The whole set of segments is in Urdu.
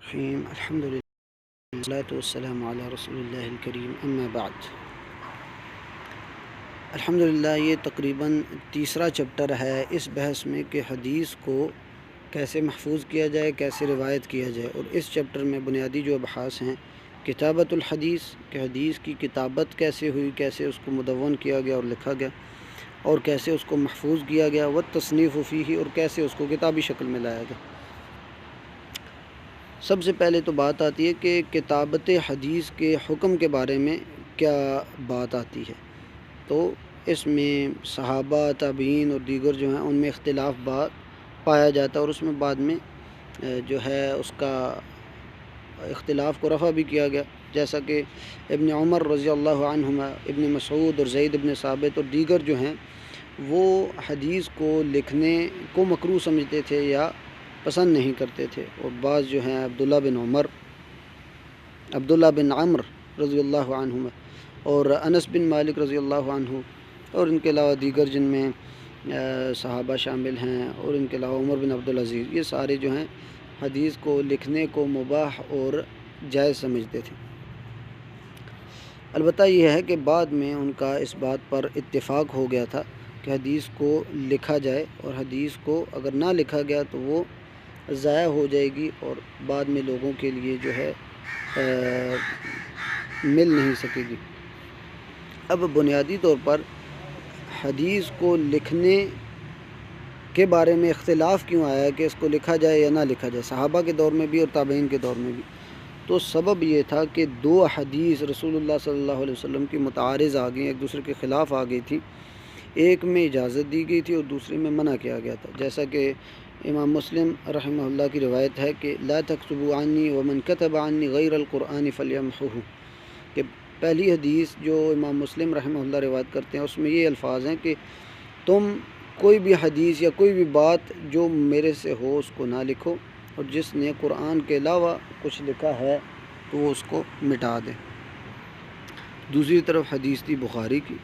الرحیم الحمدللہ والصلاۃ والسلام علی رسول اللہ الکریم اما بعد۔ الحمدللہ یہ تقریباً تیسرا چیپٹر ہے اس بحث میں کہ حدیث کو کیسے محفوظ کیا جائے، کیسے روایت کیا جائے، اور اس چیپٹر میں بنیادی جو ابحاث ہیں کتابت الحدیث کہ حدیث کی کتابت کیسے ہوئی، کیسے اس کو مدون کیا گیا اور لکھا گیا، اور کیسے اس کو محفوظ کیا گیا، والتصنیف فیہ، اور کیسے اس کو کتابی شکل میں لایا گیا۔ سب سے پہلے تو بات آتی ہے کہ کتابت حدیث کے حکم کے بارے میں کیا بات آتی ہے۔ تو اس میں صحابہ، تابعین اور دیگر جو ہیں ان میں اختلاف بات پایا جاتا ہے، اور اس میں بعد میں جو ہے اس کا اختلاف کو رفع بھی کیا گیا، جیسا کہ ابن عمر رضی اللہ عنہما، ابن مسعود اور زید ابن ثابت اور دیگر جو ہیں وہ حدیث کو لکھنے کو مکروہ سمجھتے تھے یا پسند نہیں کرتے تھے، اور بعض جو ہیں عبداللہ بن عمر رضی اللہ عنہما اور انس بن مالک رضی اللہ عنہ، اور ان کے علاوہ دیگر جن میں صحابہ شامل ہیں، اور ان کے علاوہ عمر بن عبدالعزیز، یہ سارے جو ہیں حدیث کو لکھنے کو مباح اور جائز سمجھتے تھے۔ البتہ یہ ہے کہ بعد میں ان کا اس بات پر اتفاق ہو گیا تھا کہ حدیث کو لکھا جائے، اور حدیث کو اگر نہ لکھا گیا تو وہ ضائع ہو جائے گی اور بعد میں لوگوں کے لیے جو ہے مل نہیں سکے گی۔ اب بنیادی طور پر حدیث کو لکھنے کے بارے میں اختلاف کیوں آیا کہ اس کو لکھا جائے یا نہ لکھا جائے، صحابہ کے دور میں بھی اور تابعین کے دور میں بھی؟ تو سبب یہ تھا کہ دو حدیث رسول اللہ صلی اللہ علیہ وسلم کی متعارض آ گئیں، ایک دوسرے کے خلاف آ گئی تھی۔ ایک میں اجازت دی گئی تھی اور دوسرے میں منع کیا گیا تھا، جیسا کہ امام مسلم رحمہ اللہ کی روایت ہے کہ لا تکتبوا عنی ومن کتب عنی غیر القرآن فلیمحہ، کہ پہلی حدیث جو امام مسلم رحمہ اللہ روایت کرتے ہیں اس میں یہ الفاظ ہیں کہ تم کوئی بھی حدیث یا کوئی بھی بات جو میرے سے ہو اس کو نہ لکھو، اور جس نے قرآن کے علاوہ کچھ لکھا ہے تو وہ اس کو مٹا دے۔ دوسری طرف حدیث تھی بخاری کی،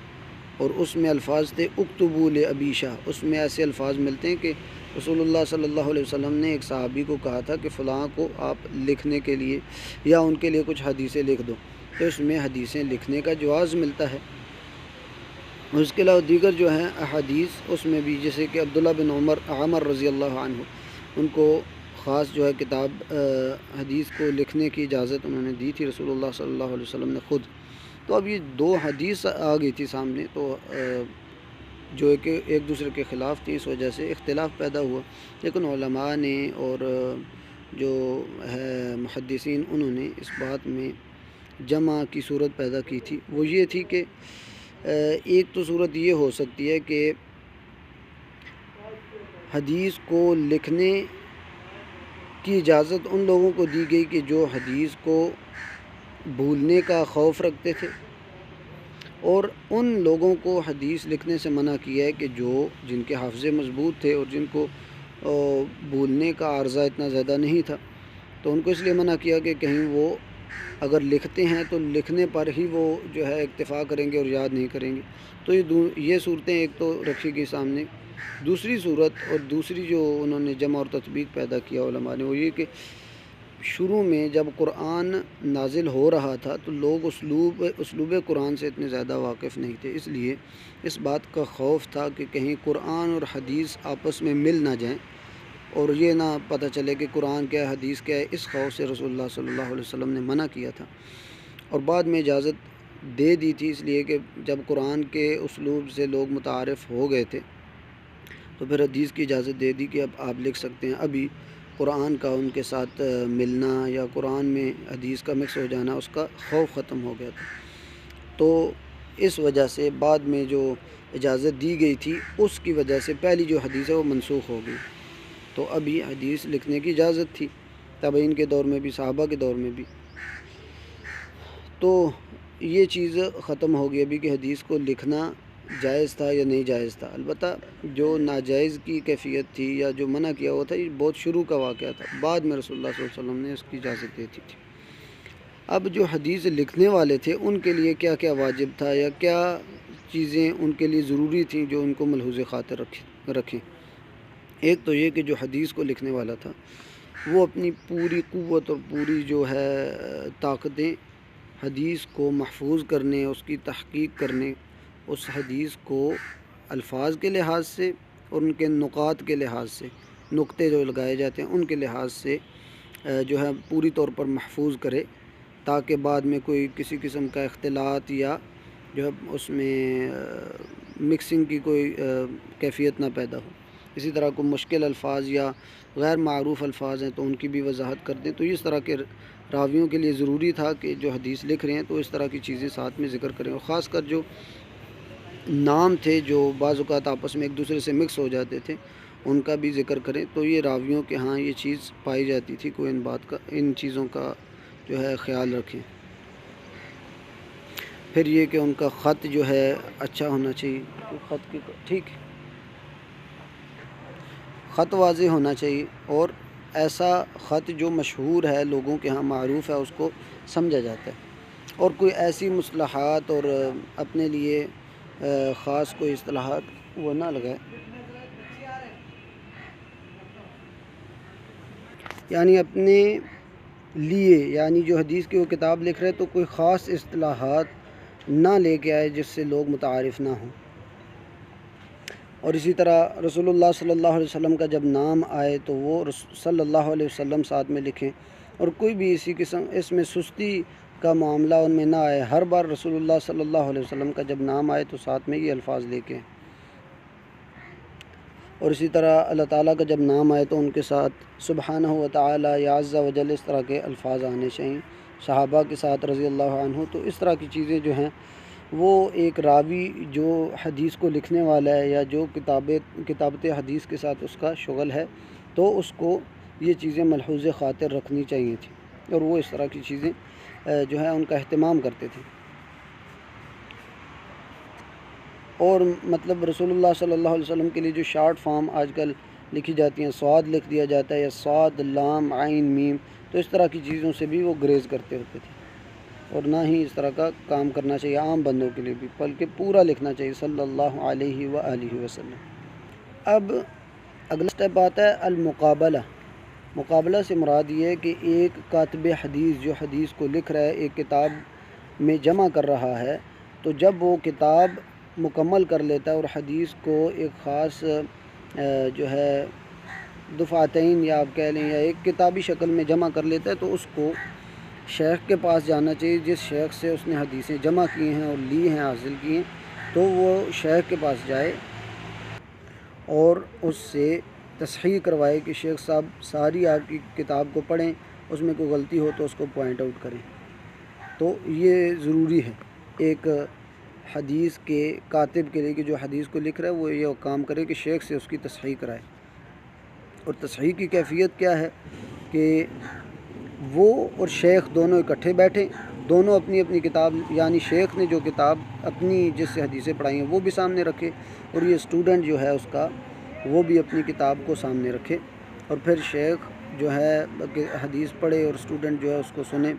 اور اس میں الفاظ تھے اکتبوا لابی شاہ، اس میں ایسے الفاظ ملتے ہیں کہ رسول اللہ صلی اللہ علیہ وسلم نے ایک صحابی کو کہا تھا کہ فلاں کو آپ لکھنے کے لیے یا ان کے لیے کچھ حدیثیں لکھ دو، تو اس میں حدیثیں لکھنے کا جواز ملتا ہے۔ اس کے علاوہ دیگر جو ہیں احادیث اس میں بھی، جیسے کہ عبداللہ بن عمر رضی اللہ عنہ، ان کو خاص جو ہے کتاب حدیث کو لکھنے کی اجازت انہوں نے دی تھی رسول اللہ صلی اللہ علیہ وسلم نے خود۔ تو اب یہ دو حدیث آ گئی تھی سامنے، تو جو کہ ایک دوسرے کے خلاف تھی، اس وجہ سے اختلاف پیدا ہوا، لیکن علماء نے اور جو ہے محدثین انہوں نے اس بات میں جمع کی صورت پیدا کی تھی۔ وہ یہ تھی کہ ایک تو صورت یہ ہو سکتی ہے کہ حدیث کو لکھنے کی اجازت ان لوگوں کو دی گئی کہ جو حدیث کو بھولنے کا خوف رکھتے تھے، اور ان لوگوں کو حدیث لکھنے سے منع کیا ہے کہ جن کے حافظے مضبوط تھے اور جن کو بھولنے کا عارضہ اتنا زیادہ نہیں تھا، تو ان کو اس لیے منع کیا کہ کہیں وہ اگر لکھتے ہیں تو لکھنے پر ہی وہ جو ہے اکتفا کریں گے اور یاد نہیں کریں گے۔ تو یہ صورتیں ایک تو رکھی گئی سامنے۔ دوسری صورت اور دوسری جو انہوں نے جمع اور تطبیق پیدا کیا علماء نے، وہ یہ کہ شروع میں جب قرآن نازل ہو رہا تھا تو لوگ اسلوب قرآن سے اتنے زیادہ واقف نہیں تھے، اس لیے اس بات کا خوف تھا کہ کہیں قرآن اور حدیث آپس میں مل نہ جائیں اور یہ نہ پتہ چلے کہ قرآن کیا ہے حدیث کیا ہے۔ اس خوف سے رسول اللہ صلی اللہ علیہ وسلم نے منع کیا تھا، اور بعد میں اجازت دے دی تھی، اس لیے کہ جب قرآن کے اسلوب سے لوگ متعارف ہو گئے تھے تو پھر حدیث کی اجازت دے دی کہ اب آپ لکھ سکتے ہیں۔ ابھی قرآن کا ان کے ساتھ ملنا یا قرآن میں حدیث کا مکس ہو جانا، اس کا خوف ختم ہو گیا تھا، تو اس وجہ سے بعد میں جو اجازت دی گئی تھی اس کی وجہ سے پہلی جو حدیث ہے وہ منسوخ ہو گئی۔ تو ابھی حدیث لکھنے کی اجازت تھی تابعین کے دور میں بھی، صحابہ کے دور میں بھی، تو یہ چیز ختم ہو گئی ابھی کہ حدیث کو لکھنا جائز تھا یا نہیں جائز تھا۔ البتہ جو ناجائز کی کیفیت تھی یا جو منع کیا ہوا تھا یہ بہت شروع کا واقعہ تھا، بعد میں رسول اللہ صلی اللہ علیہ وسلم نے اس کی اجازت دیتی تھی۔ اب جو حدیث لکھنے والے تھے ان کے لیے کیا کیا واجب تھا یا کیا چیزیں ان کے لیے ضروری تھیں جو ان کو ملحوظ خاطر رکھیں۔ ایک تو یہ کہ جو حدیث کو لکھنے والا تھا وہ اپنی پوری قوت اور پوری جو ہے طاقتیں حدیث کو محفوظ کرنے، اس کی تحقیق کرنے، اس حدیث کو الفاظ کے لحاظ سے اور ان کے نقاط کے لحاظ سے، نقطے جو لگائے جاتے ہیں ان کے لحاظ سے جو ہے پوری طور پر محفوظ کرے، تاکہ بعد میں کوئی کسی قسم کا اختلاط یا جو ہے اس میں مکسنگ کی کوئی کیفیت نہ پیدا ہو۔ اسی طرح کوئی مشکل الفاظ یا غیر معروف الفاظ ہیں تو ان کی بھی وضاحت کر دیں۔ تو اس طرح کے راویوں کے لیے ضروری تھا کہ جو حدیث لکھ رہے ہیں تو اس طرح کی چیزیں ساتھ میں ذکر کریں، اور خاص کر جو نام تھے جو بعض اوقات آپس میں ایک دوسرے سے مکس ہو جاتے تھے ان کا بھی ذکر کریں۔ تو یہ راویوں کے ہاں یہ چیز پائی جاتی تھی، کوئی ان چیزوں کا جو ہے خیال رکھیں۔ پھر یہ کہ ان کا خط جو ہے اچھا ہونا چاہیے، خط کی ٹھیک ہے، خط واضح ہونا چاہیے، اور ایسا خط جو مشہور ہے، لوگوں کے ہاں معروف ہے، اس کو سمجھا جاتا ہے، اور کوئی ایسی مصطلحات اور اپنے لیے خاص کوئی اصطلاحات وہ نہ لگائے، یعنی اپنے لیے، یعنی جو حدیث کی وہ کتاب لکھ رہے تو کوئی خاص اصطلاحات نہ لے کے آئے جس سے لوگ متعارف نہ ہوں۔ اور اسی طرح رسول اللہ صلی اللہ علیہ وسلم کا جب نام آئے تو وہ صلی اللہ علیہ وسلم ساتھ میں لکھیں، اور کوئی بھی اسی قسم اس میں سستی کا معاملہ ان میں نہ آئے، ہر بار رسول اللہ صلی اللہ علیہ وسلم کا جب نام آئے تو ساتھ میں یہ الفاظ لے کے۔ اور اسی طرح اللہ تعالیٰ کا جب نام آئے تو ان کے ساتھ سبحانہ و تعالی یا عز و جل اس طرح کے الفاظ آنے چاہیے، صحابہ کے ساتھ رضی اللہ عنہ۔ تو اس طرح کی چیزیں جو ہیں وہ ایک راوی جو حدیث کو لکھنے والا ہے یا جو کتابت حدیث کے ساتھ اس کا شغل ہے تو اس کو یہ چیزیں ملحوظ خاطر رکھنی چاہیے تھی، اور وہ اس طرح کی چیزیں جو ہیں ان کا اہتمام کرتے تھے۔ اور مطلب رسول اللہ صلی اللہ علیہ وسلم کے لیے جو شارٹ فارم آج کل لکھی جاتی ہیں، صاد لکھ دیا جاتا ہے یا صاد لام عین میم، تو اس طرح کی چیزوں سے بھی وہ گریز کرتے ہوتے تھے، اور نہ ہی اس طرح کا کام کرنا چاہیے عام بندوں کے لیے بھی، بلکہ پورا لکھنا چاہیے صلی اللہ علیہ وآلہ وسلم۔ اب اگلا سٹیپ آتا ہے المقابلہ۔ مقابلہ سے مراد یہ ہے کہ ایک کاتب حدیث جو حدیث کو لکھ رہا ہے، ایک کتاب میں جمع کر رہا ہے، تو جب وہ کتاب مکمل کر لیتا ہے اور حدیث کو ایک خاص جو ہے دفعتین یا آپ کہہ لیں یا ایک کتابی شکل میں جمع کر لیتا ہے، تو اس کو شیخ کے پاس جانا چاہیے جس شیخ سے اس نے حدیثیں جمع کی ہیں اور لی ہیں، حاصل کی ہیں، تو وہ شیخ کے پاس جائے اور اس سے تصحیح کروائے کہ شیخ صاحب ساری آپ کی کتاب کو پڑھیں، اس میں کوئی غلطی ہو تو اس کو پوائنٹ آؤٹ کریں۔ تو یہ ضروری ہے ایک حدیث کے کاتب کے لیے کہ جو حدیث کو لکھ رہا ہے وہ یہ کام کرے کہ شیخ سے اس کی تصحیح کرائے۔ اور تصحیح کی کیفیت کیا ہے کہ وہ اور شیخ دونوں اکٹھے بیٹھیں، دونوں اپنی اپنی کتاب، یعنی شیخ نے جو کتاب اپنی جس سے حدیثیں پڑھائی ہیں وہ بھی سامنے رکھے، اور یہ اسٹوڈنٹ جو ہے اس کا وہ بھی اپنی کتاب کو سامنے رکھے، اور پھر شیخ جو ہے حدیث پڑھے اور اسٹوڈنٹ جو ہے اس کو سنے۔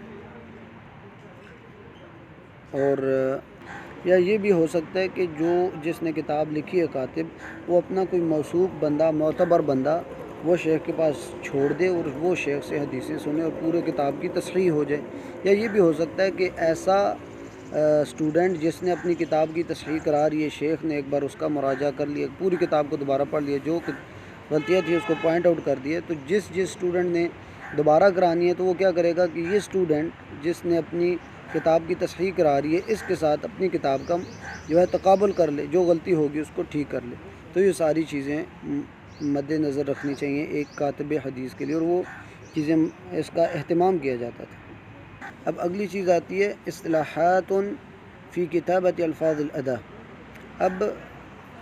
اور یا یہ بھی ہو سکتا ہے کہ جس نے کتاب لکھی ہے کاتب، وہ اپنا کوئی موثوق بندہ، معتبر بندہ وہ شیخ کے پاس چھوڑ دے اور وہ شیخ سے حدیثیں سنے اور پورے کتاب کی تصحیح ہو جائے۔ یا یہ بھی ہو سکتا ہے کہ ایسا اسٹوڈنٹ جس نے اپنی کتاب کی تصحیح کرا رہی ہے، شیخ نے ایک بار اس کا مراجعہ کر لیا، پوری کتاب کو دوبارہ پڑھ لیا، جو غلطیاں تھیں اس کو پوائنٹ آؤٹ کر دیا، تو جس اسٹوڈنٹ نے دوبارہ کرانی ہے تو وہ کیا کرے گا کہ یہ اسٹوڈنٹ جس نے اپنی کتاب کی تصحیح کرا رہی ہے اس کے ساتھ اپنی کتاب کا جو ہے تقابل کر لے، جو غلطی ہوگی اس کو ٹھیک کر لے۔ تو یہ ساری چیزیں مد نظر رکھنی چاہیے ایک کاتب حدیث کے لیے، اور وہ چیزیں اس کا اہتمام کیا جاتا تھا۔ اب اگلی چیز آتی ہے اصطلاحات فی کتابت الفاظ الادا۔ اب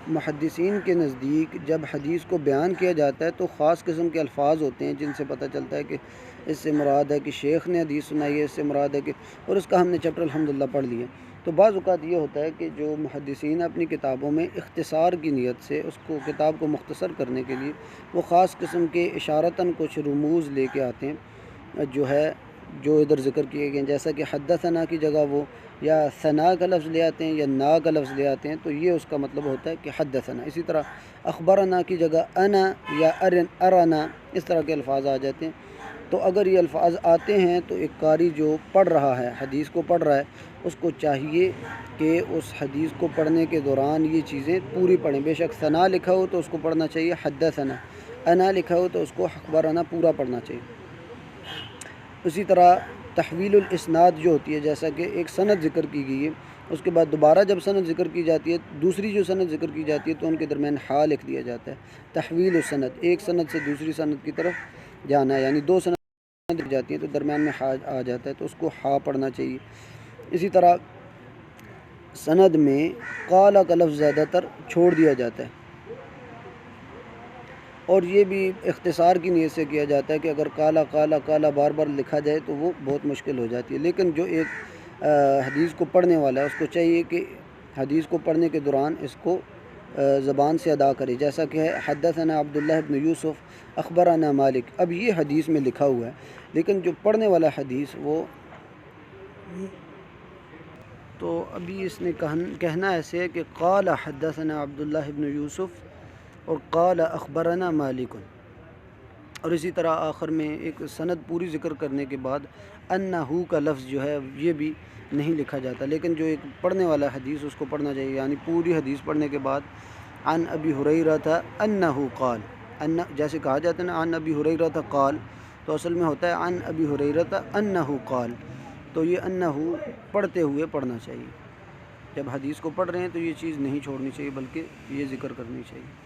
محدثین کے نزدیک جب حدیث کو بیان کیا جاتا ہے تو خاص قسم کے الفاظ ہوتے ہیں جن سے پتہ چلتا ہے کہ اس سے مراد ہے کہ شیخ نے حدیث سنائی ہے، اس سے مراد ہے کہ، اور اس کا ہم نے چیپٹر الحمدللہ پڑھ لیا۔ تو بعض اوقات یہ ہوتا ہے کہ جو محدثین اپنی کتابوں میں اختصار کی نیت سے اس کو کتاب کو مختصر کرنے کے لیے وہ خاص قسم کے اشارتاً کچھ رموز لے کے آتے ہیں جو ادھر ذکر کیے گئے ہیں، جیسا کہ حدثنا کی جگہ وہ یا ثنا کا لفظ لے آتے ہیں یا نا کا لفظ لے آتے ہیں، تو یہ اس کا مطلب ہوتا ہے کہ حدثنا۔ اسی طرح اخبرنا کی جگہ انا یا ارنا اس طرح کے الفاظ آ جاتے ہیں، تو اگر یہ الفاظ آتے ہیں تو ایک قاری جو پڑھ رہا ہے، حدیث کو پڑھ رہا ہے، اس کو چاہیے کہ اس حدیث کو پڑھنے کے دوران یہ چیزیں پوری پڑھیں۔ بے شک ثنا لکھا ہو تو اس کو پڑھنا چاہیے حدثنا، انا لکھا ہو تو اس کو اخبرنا پورا پڑھنا چاہیے۔ اسی طرح تحویل الاسناد جو ہوتی ہے، جیسا کہ ایک سند ذکر کی گئی ہے، اس کے بعد دوبارہ جب سند ذکر کی جاتی ہے، دوسری جو سند ذکر کی جاتی ہے تو ان کے درمیان ہا لکھ دیا جاتا ہے۔ تحویل السند، ایک سند سے دوسری سند کی طرف جانا ہے، یعنی دو سند جاتی ہیں تو درمیان میں ہا آ جاتا ہے تو اس کو ہا پڑھنا چاہیے۔ اسی طرح سند میں قال کا لفظ زیادہ تر چھوڑ دیا جاتا ہے، اور یہ بھی اختصار کی نیت سے کیا جاتا ہے کہ اگر کالا کالا کالا بار بار لکھا جائے تو وہ بہت مشکل ہو جاتی ہے۔ لیکن جو ایک حدیث کو پڑھنے والا ہے اس کو چاہیے کہ حدیث کو پڑھنے کے دوران اس کو زبان سے ادا کرے، جیسا کہ ہے حدثنا عبداللہ ابن یوسف اخبرنا مالک۔ اب یہ حدیث میں لکھا ہوا ہے، لیکن جو پڑھنے والا حدیث وہ تو ابھی اس نے کہنا ایسے ہے کہ قال حدثنا عبداللہ ابن یوسف اور قال اخبرنا مالک، اور اسی طرح آخر میں ایک سند پوری ذکر کرنے کے بعد انہو کا لفظ جو ہے یہ بھی نہیں لکھا جاتا، لیکن جو ایک پڑھنے والا حدیث اس کو پڑھنا چاہیے، یعنی پوری حدیث پڑھنے کے بعد عن ابی ہریرہ انہو قال، جیسے کہا جاتا ہے نا عن ابی ہریرہ قال، تو اصل میں ہوتا ہے عن ابی ہریرہ انہو قال، تو یہ انہو پڑھتے ہوئے پڑھنا چاہیے۔ جب حدیث کو پڑھ رہے ہیں تو یہ چیز نہیں چھوڑنی چاہیے بلکہ یہ ذکر کرنی چاہیے۔